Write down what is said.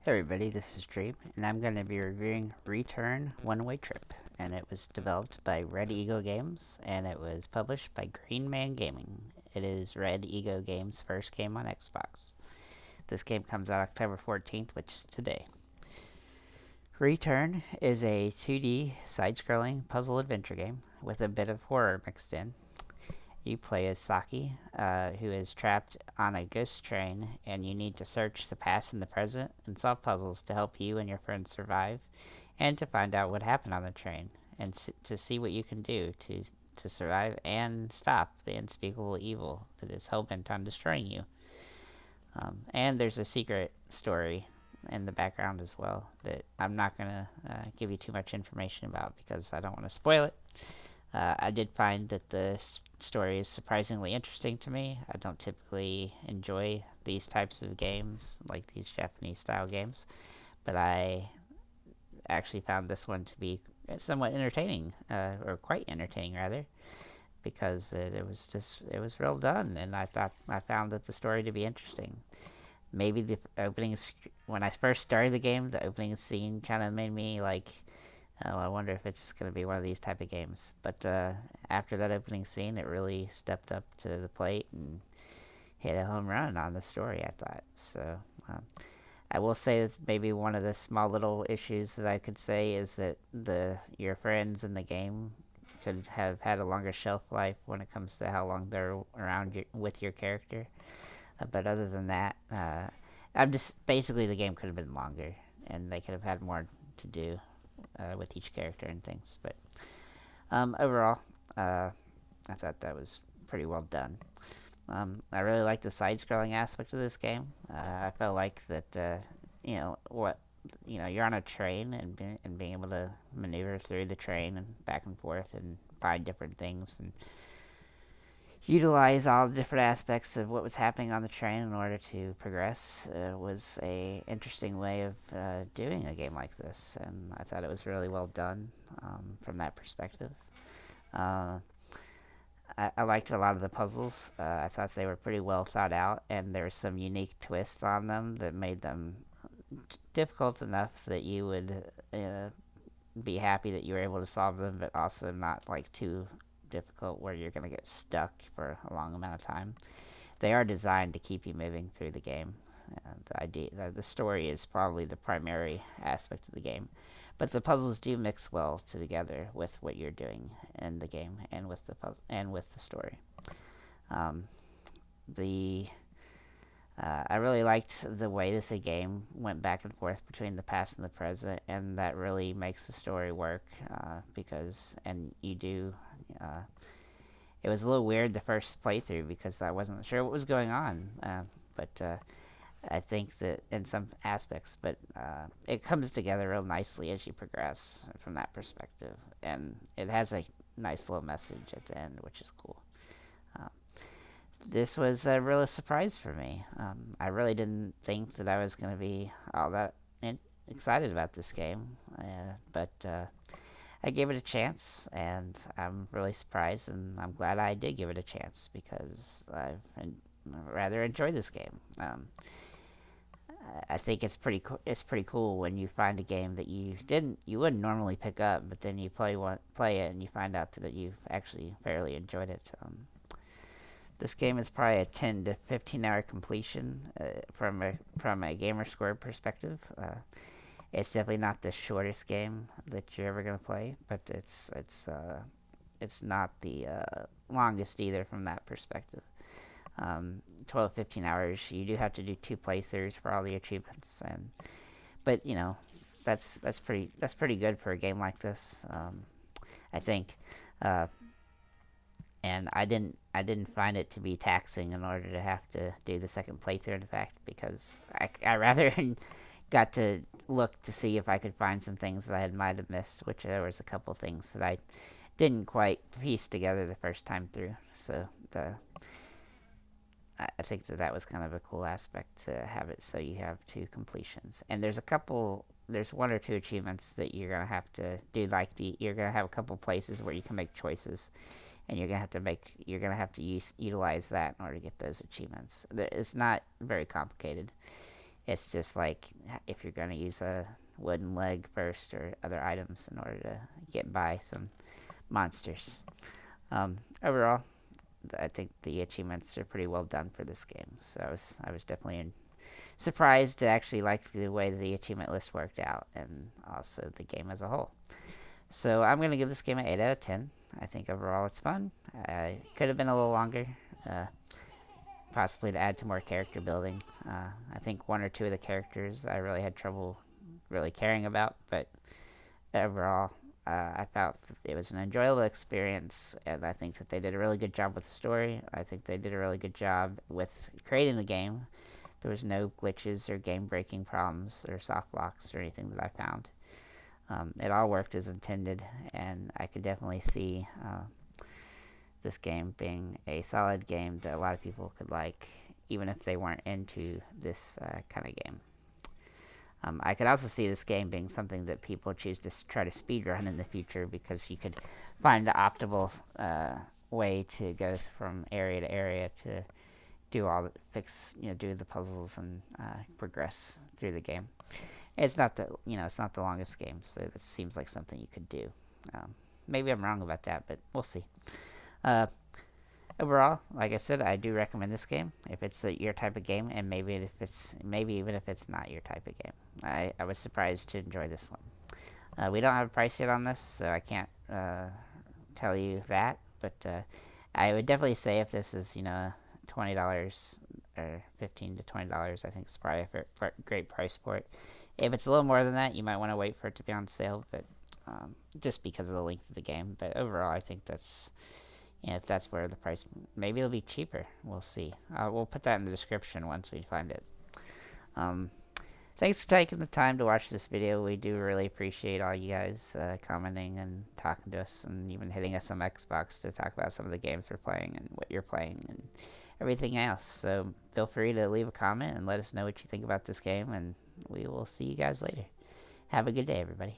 Hey everybody, this is Dream, and I'm going to be reviewing Return One-Way Trip. And it was developed by Red Eagle Games, and it was published by Green Man Gaming. It is Red Eagle Games' first game on Xbox. This game comes out October 14th, which is today. Return is a 2D side-scrolling puzzle adventure game with a bit of horror mixed in. You play as Saki, who is trapped on a ghost train, and you need to search the past and the present and solve puzzles to help you and your friends survive, and to find out what happened on the train, and to see what you can do to survive and stop the unspeakable evil that is hell-bent on destroying you. And there's a secret story in the background as well that I'm not going to give you too much information about because I don't want to spoil it. I did find that the story is surprisingly interesting to me. I don't typically enjoy these types of games, like these Japanese style games, but I actually found this one to be somewhat entertaining, or quite entertaining rather, because it was well done, and I found that the story to be interesting. Maybe the opening when I first started the game, the opening scene kind of made me like, oh, I wonder if it's going to be one of these type of games. But after that opening scene, it really stepped up to the plate and hit a home run on the story, I thought. So um, I will say that maybe one of the small little issues that I could say is that your friends in the game could have had a longer shelf life when it comes to how long they're around with your character. But other than that, I'm just basically the game could have been longer, and they could have had more to do with each character and things. But overall, I thought that was pretty well done. I really like the side-scrolling aspect of this game. I felt like that, you're on a train and being able to maneuver through the train and back and forth and find different things and utilize all the different aspects of what was happening on the train in order to progress was a interesting way of doing a game like this, and I thought it was really well done from that perspective. Uh, I liked a lot of the puzzles. I thought they were pretty well thought out, and there were some unique twists on them that made them difficult enough so that you would be happy that you were able to solve them, but also not like too difficult where you're going to get stuck for a long amount of time. They are designed to keep you moving through the game. The story is probably the primary aspect of the game, but the puzzles do mix well together with what you're doing in the game and with the puzzle and with the story. Um, the I really liked the way that the game went back and forth between the past and the present, and that really makes the story work because, and you do. Uh, it was a little weird the first playthrough because I wasn't sure what was going on, but I think that in some aspects, but it comes together real nicely as you progress from that perspective, and it has a nice little message at the end, which is cool. Uh, this was a real surprise for me. I really didn't think that I was going to be all that excited about this game, but I gave it a chance, and I'm really surprised, and I'm glad I did give it a chance because rather enjoyed this game. I think it's pretty cool when you find a game that you wouldn't normally pick up, but then you play it and you find out that you've actually fairly enjoyed it. This game is probably a 10 to 15 hour completion from a gamer score perspective. It's definitely not the shortest game that you're ever gonna play, but it's not the longest either from that perspective. 12 15 hours. You do have to do two playthroughs for all the achievements, and but that's pretty good for a game like this. I think, uh, and I didn't find it to be taxing in order to have to do the second playthrough. In fact, because I rather got to look to see if I could find some things that I might have missed, which there was a couple things that I didn't quite piece together the first time through. So I think that was kind of a cool aspect to have it so you have two completions. And there's one or two achievements that you're gonna have to do, like you're gonna have a couple places where you can make choices, and you're gonna have to utilize that in order to get those achievements. It's not very complicated. It's just like if you're going to use a wooden leg first or other items in order to get by some monsters. Overall, I think the achievements are pretty well done for this game. So I was definitely surprised to actually like the way the achievement list worked out, and also the game as a whole. So I'm going to give this game an 8 out of 10. I think overall it's fun. It could have been a little longer, uh, possibly to add to more character building. I think one or two of the characters I really had trouble really caring about, but overall, I felt that it was an enjoyable experience, and I think that they did a really good job with the story. I think they did a really good job with creating the game. There was no glitches or game-breaking problems or soft blocks or anything that I found. It all worked as intended, and I could definitely see this game being a solid game that a lot of people could like, even if they weren't into this kind of game. I could also see this game being something that people choose to try to speedrun in the future, because you could find the optimal way to go from area to area to do all the do the puzzles and progress through the game. It's not it's not the longest game, so it seems like something you could do. Maybe I'm wrong about that, but we'll see. Uh, Overall, like I said, I do recommend this game if it's your type of game, and maybe even if it's not your type of game. I was surprised to enjoy this one. We don't have a price yet on this, so I can't tell you that, but I would definitely say if this is $20 or $15 to $20, I think it's probably a great price for it. If it's a little more than that, you might want to wait for it to be on sale, but just because of the length of the game. But overall, I think that's if that's where the price, maybe it'll be cheaper. We'll see. We'll put that in the description once we find it. Um, Thanks for taking the time to watch this video. We do really appreciate all you guys commenting and talking to us, and even hitting us on Xbox to talk about some of the games we're playing and what you're playing and everything else. So feel free to leave a comment and let us know what you think about this game, and we will see you guys later. Have a good day, everybody.